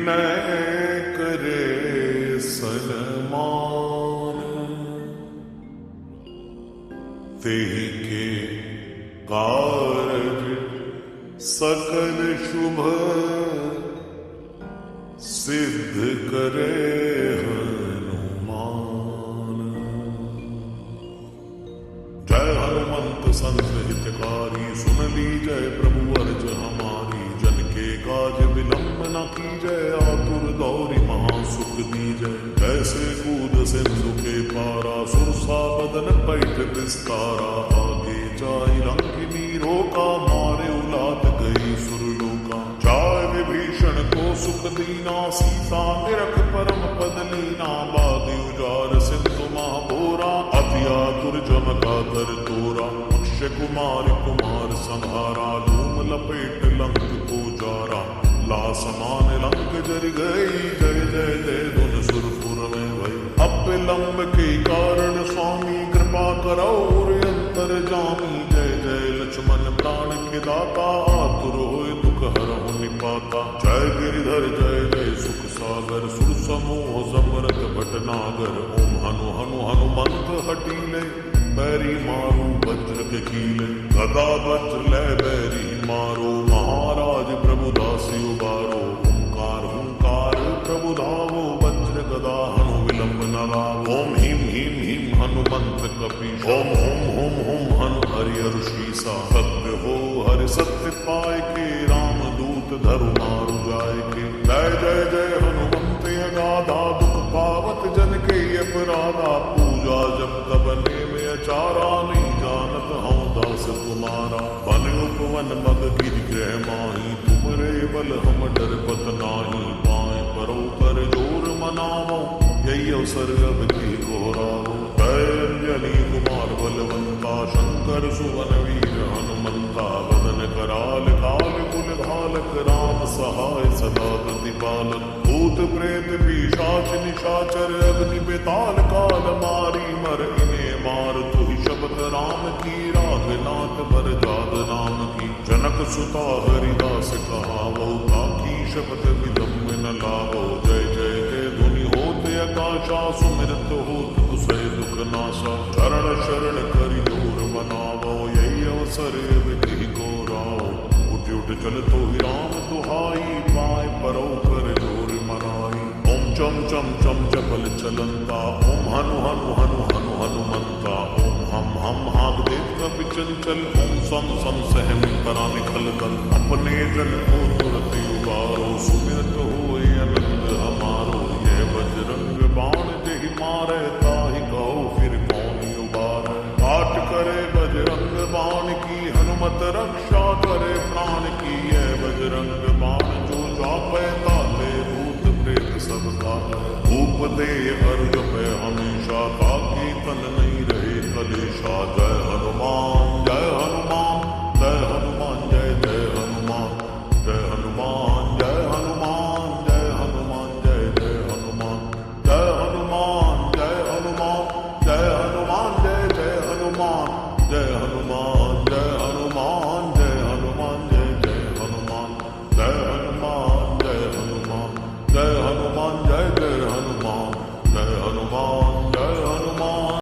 विनय करे सनमान, तेहि के कारज सकल शुभ सिद्ध करे हनुमान। जय हनुमंत संत हितकारी, सुन लीजय प्रभु अर्ज हमारी। जन के काज विलंब न कीजय, आतुर दौरी महासुख दीजय। कैसे कूद सिंधु के पारा, सुरसा बदन पैठ विस्तारा। आगे जाई लंकिनी रोका, मारे उलाद गई सुरलोका। जाय विभीषण को सुख दीना, सीता निरख परम पद लीना। बादि उजार सिंधु महाभोरा, अति आतुर जम का कर तोरा। अक्षय कुमार कुमार संहारा, धूम लपेट लंक को जारा। ला समान लंक जर गई, जय जय जय धुन सुरपुर में भई। अविलंब के कारण स्वामी, कृपा करो अंतर जामी। जय जय लक्ष्मण प्राण के दाता, आतुर होए दुख हरहु निपाता। जय गिरिधर जय जय सुख सागर, सुर समूह समरथ भटनागर। ओम हनु हनु हनुमंत हटीले, बैरी मारू वज्र के कीले। गदा वज्र ले बैरी मारो, महाराज प्रभु दासी उबारो। ओंकार हुंकार प्रभु धावो, वज्र गदा हनु विलंब न लावो। ओम ह्रीं ह्रीं ह्रीं हनुमंत कपीश, ओम हुम हुम हुम हनु हरि हरुषीसा। सत्य हो हरि सत्य पाए के, राम दूत धरु मारु जाय के। जय जय जय हनुमंत अगाधा, दुख पावत जन के अपराधा। पूजा जब तब नेम अचारा, नहीं जानत हूँ दास तुम्हारा। वन उपवन मग गिरि गृह माही, तुमरे बल हम डर पत नाही। पाए परो कर जोर मनावो, यही अवसर अब की घोरावो। जय अंजनी कुमार बलवंता, शंकर सुवन वीर हनुमंता। वदन कराल काल कुल घालक, राम सहाय सदा प्रतिपालक। भूत प्रेत पिशाच निशाचर, अग्नि बेताल काल मारी। मर इन्हें मार तुहि शब्द राम की, राघनाथ बर जाद नाम की। जनक सुता हरिदास कहावो, ताकी शब्द विदम्ब न लावो। जय जय जय धुनि होत आकाशा, सुमिरत होत कुसै दुख नाशा। चरण शरण करि जोर बनावो, यही अवसर विधि को राव। उठ उठ चल तो ही राम दुहाई, पाए परो कर जोर मनाई। ओम चम चम चम चपल चलंता, ओम हनु हनु हनु हनु हनुमंता। ओम हम हाथ देख कपि चंचल, ओम सम सम सहमि परा निखल दल। अपने जन को तुरत उबारो, सुमिरत होए आनंद हमारो। यह बजरंग बाण जेहि मारै, ताहि कहो फिर कौन उबारै। काट करे बजरंग बाण की, हनुमत रक्षा करे प्राण की। यह बजरंग बाण जो जापै, ताले भूत प्रेत सब काटै। धूप दे अर्घ पे हमेशा, ताकि तन नहीं रहे कलेशा। जय हनुमान